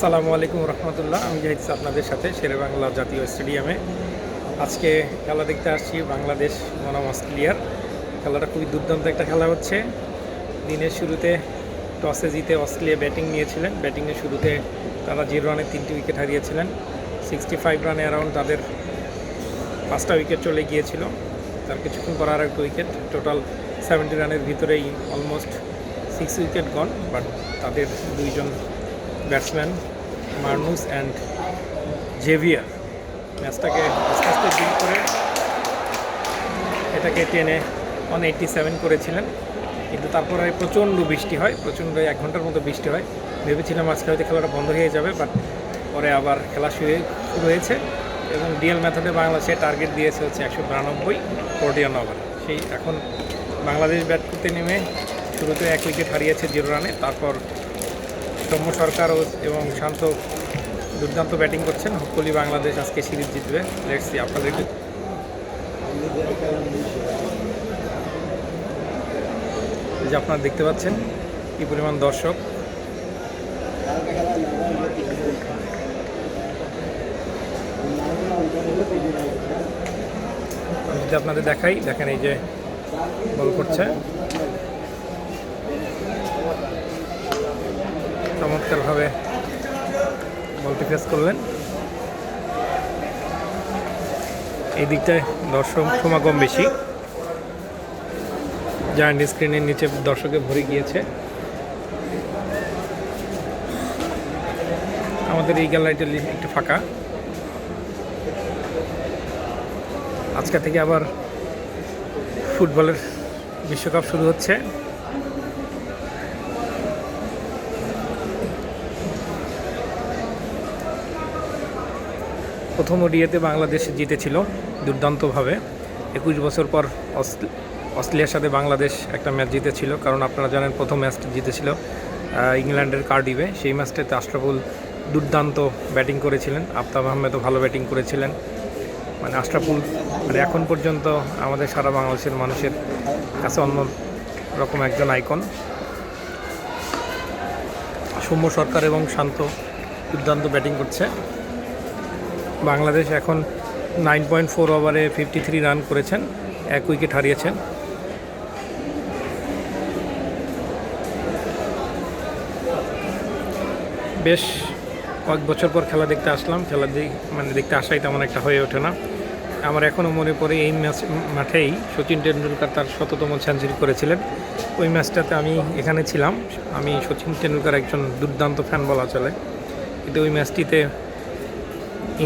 আসসালামু আলাইকুম রহমতুল্লাহ। আমি যাইছি আপনাদের সাথে শেরেবাংলা জাতীয় স্টেডিয়ামে। আজকে খেলা দেখতে আসছি বাংলাদেশ বনাম অস্ট্রেলিয়ার। খেলাটা খুবই দুর্দান্ত একটা খেলা হচ্ছে। দিনের শুরুতে টসে জিতে অস্ট্রেলিয়া ব্যাটিং নিয়েছিলেন। ব্যাটিংয়ের শুরুতে তারা 0 রানে 3টি উইকেট হারিয়েছিলেন। 65 রানে অ্যারাউন্ড তাদের 5টা উইকেট চলে গিয়েছিল। তার কিছুক্ষণ পর আর একটা উইকেট, টোটাল 70 রানের ভিতরেই অলমোস্ট 6 উইকেট গন। বাট তাদের দুইজন ব্যাটসম্যান মার্নুস অ্যান্ড জেভিয়ার ম্যাচটাকে আস্তে আস্তে ডিল করে এটাকে টেনে 187 করেছিলেন। কিন্তু তারপরে প্রচণ্ড বৃষ্টি হয়, প্রচণ্ড 1 ঘন্টার মতো বৃষ্টি হয়। ভেবেছিলাম আজকে হয়তো খেলাটা বন্ধ হয়ে যাবে, বাট পরে আবার খেলা শুরু হয়েছে এবং ডিএল মেথডে বাংলাদেশে টার্গেট দিয়েছে হচ্ছে 192 41 ওভার। সেই এখন বাংলাদেশ ব্যাট করতে নেমে শুরুতে 1 উইকেট হারিয়েছে 0 রানে। তারপর সৌম্য সরকার এবং শান্ত দুর্দান্ত ব্যাটিং করছেন। হোপফুলি বাংলাদেশ আজকে সিরিজ জিতবে। Let's see. আপনাদেরকে যে আপনারা দেখতে পাচ্ছেন কী পরিমাণ দর্শক। আমি যদি আপনাদের দেখাই, দেখেন এই যে বল করছে, চমৎকারভাবে বলটি ফেস করলেন। এই দিকটায় দর্শক সমাগম বেশি, জায়ান্ট স্ক্রিনের নিচে দর্শকে ভরে গিয়েছে। আমাদের এই গ্যালারিটা একটু ফাঁকা। আজকে থেকে আবার ফুটবলের বিশ্বকাপ শুরু হচ্ছে। প্রথম ওডিআইতে বাংলাদেশ জিতেছিল দুর্দান্তভাবে। 21 বছর পর অস্ট্রেলিয়ার সাথে বাংলাদেশ একটা ম্যাচ জিতেছিল। কারণ আপনারা জানেন প্রথম ম্যাচটি জিতেছিল ইংল্যান্ডের কার্ডিফে। সেই ম্যাচটাতে আশরাফুল দুর্দান্ত ব্যাটিং করেছিলেন, আফতাব আহমেদও ভালো ব্যাটিং করেছিলেন। মানে আশরাফুল এখন পর্যন্ত আমাদের সারা বাংলাদেশের মানুষের কাছে অন্য রকম একজন আইকন। সৌম্য সরকার এবং শান্ত দুর্দান্ত ব্যাটিং করছে। বাংলাদেশ এখন 9.4 ওভারে 53 রান করেছেন, 1 উইকেট হারিয়েছেন। বেশ কয়েক বছর পর খেলা দেখতে আসলাম। খেলা দেখতে আসাই তেমন একটা হয়ে ওঠে না। আমার এখনও মনে পড়ে এই মাঠেই সচিন টেন্ডুলকার তার 100তম সেঞ্চুরি করেছিলেন। ওই ম্যাচটাতে আমি এখানে ছিলাম। আমি সচিন টেন্ডুলকার একজন দুর্দান্ত ফ্যান বলা চলে। কিন্তু ওই ম্যাচটিতে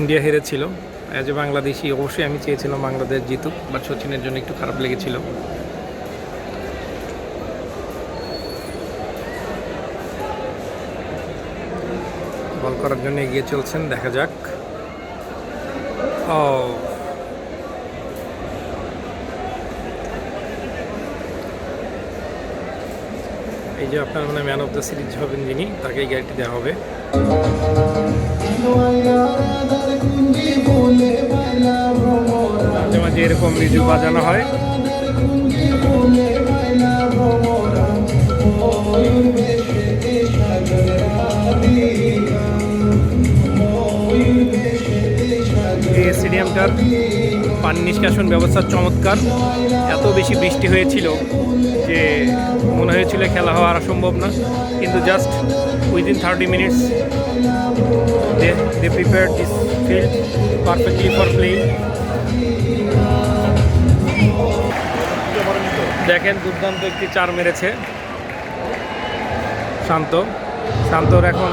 ইন্ডিয়া হেরেছিল। অ্যাজ এ বাংলাদেশি অবশ্যই আমি চেয়েছিলাম বাংলাদেশ জিতুক, বাট সচিনের জন্য একটু খারাপ লেগেছিল। বল করার জন্য এগিয়ে চলছেন, দেখা যাক। এই যে আপনার মানে ম্যান অফ দ্য সিরিজ হবেন যিনি, তাকে এই গাড়িটি দেওয়া হবে। মাঝে মাঝে এরকম মিউজিক বাজানো হয়। এই স্টেডিয়ামটার পানি নিষ্কাশন ব্যবস্থা চমৎকার। এত বেশি বৃষ্টি হয়েছিল যে মনে হয়েছিল খেলা হওয়া আর সম্ভব না, কিন্তু just within 30 minutes they prepared this field perfectly for playing. দেখেন দুর্দান্ত একটি 4 মেরেছে শান্তর। এখন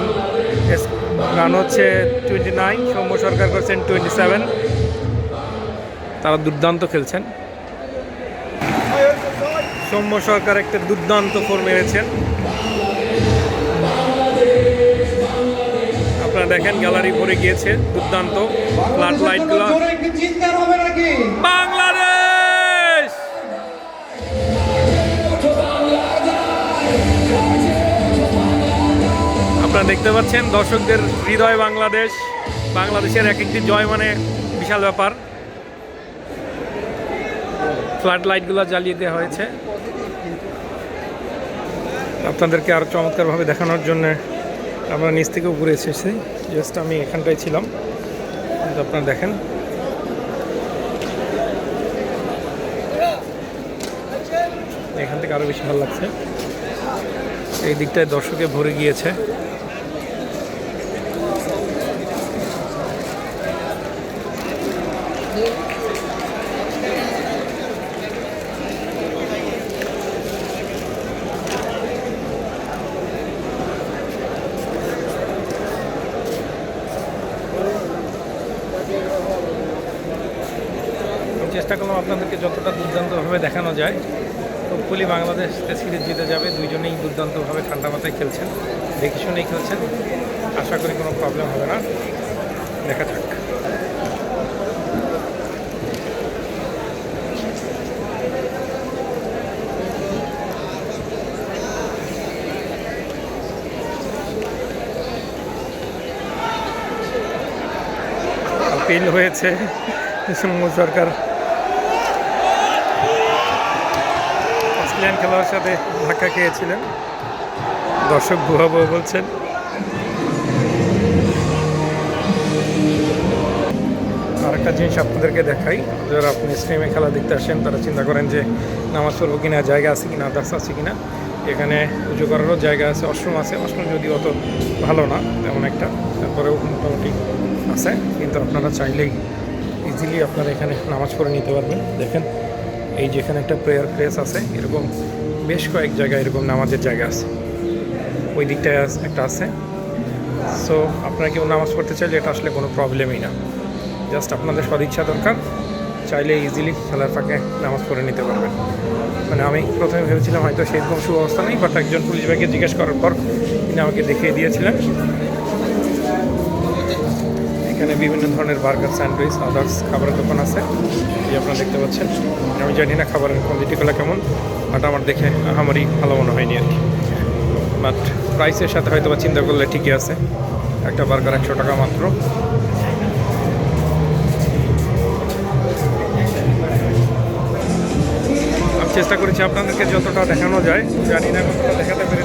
রান হচ্ছে 29, সৌম্য সরকার করছেন 27। তারা দুর্দান্ত খেলছেন। সৌম্য সরকার একটা দুর্দান্ত 4 মেরেছেন। আপনারা দেখেন গ্যালারি ভরে গিয়েছে, দুর্দান্ত ফ্লাড লাইটগুলো। বাংলাদেশ আপনারা দেখতে পাচ্ছেন দর্শকদের হৃদয় বাংলাদেশের এক একটি জয় মানে বিশাল ব্যাপার। ফ্লাড লাইটগুলো জ্বালিয়ে দেওয়া হয়েছে আপনাদেরকে আরও চমৎকারভাবে দেখানোর জন্য। আমরা নিচ থেকে উপরে এসেছি, জাস্ট আমি এখানটায় ছিলাম, কিন্তু আপনারা দেখেন এখান থেকে আরও বেশি ভালো লাগছে। এই দিকটায় দর্শকে ভরে গিয়েছে। চেষ্টা করলাম আপনাদেরকে যতটা দুর্দান্তভাবে দেখানো যায়। হোপফুলি বাংলাদেশ সিরিজ জিতে যাবে, দুইজনেই দুর্দান্তভাবে ঠান্ডা মাথায় খেলছেন, দেখে শুনেই খেলছেন, আশা করি কোনো প্রবলেম হবে না। দেখা যাক। আপিল হয়েছে, সরকার অস্ট্রেলিয়ান খেলোয়াড়ের সাথে ধাক্কা খেয়েছিলেন, দর্শক ভুয়া ভুয়া বলছেন। আরেকটা জিনিস আপনাদেরকে দেখাই, যারা আপনি স্ট্রিমে খেলা দেখতে আসেন তারা চিন্তা করেন যে নামাজ পড়বো কিনা, জায়গা আছে কিনা, আদার্স আছে কিনা। এখানে পুজো করারও জায়গা আছে, ওয়াশরুম আছে, ওয়াশরুম যদিও অত ভালো না তেমন একটা, তারপরেও মোটামুটি আছে। কিন্তু আপনারা চাইলেই ইজিলি আপনারা এখানে নামাজ পড়ে নিতে পারবেন। দেখেন এই যেখানে একটা প্রেয়ার প্লেস আছে, এরকম বেশ কয়েক জায়গায় এরকম নামাজের জায়গা আছে, ওই দিকটায় একটা আছে। সো আপনারা কেউ নামাজ পড়তে চাইলে এটা আসলে কোনো প্রবলেমই না, জাস্ট আপনাদের সদিচ্ছা দরকার, চাইলে ইজিলি খেলার ফাঁকে নামাজ পড়ে নিতে পারবেন। মানে আমি প্রথমে ভেবেছিলাম হয়তো সেরকম সুব্যবস্থা নেই, বাট একজন পুলিশ ভাইকে জিজ্ঞেস করার পর তিনি আমাকে দেখিয়ে দিয়েছিলেন। এখানে বিভিন্ন ধরনের বার্গার, স্যান্ডউইচ, আদার্স খাবারের দোকান আছে, যে আপনারা দেখতে পাচ্ছেন। আমি জানি না খাবারের কোয়ালিটিগুলো কেমন, বাট আমার দেখে আমারই ভালো মনে হয়নি আর কি। বাট প্রাইসের সাথে হয়তো বা চিন্তা করলে ঠিকই আছে, একটা বার্গার 100 টাকা মাত্র। আমি চেষ্টা করেছি আপনাদেরকে যতটা দেখানো যায়, জানি না কতটা দেখাতে পেরেছি।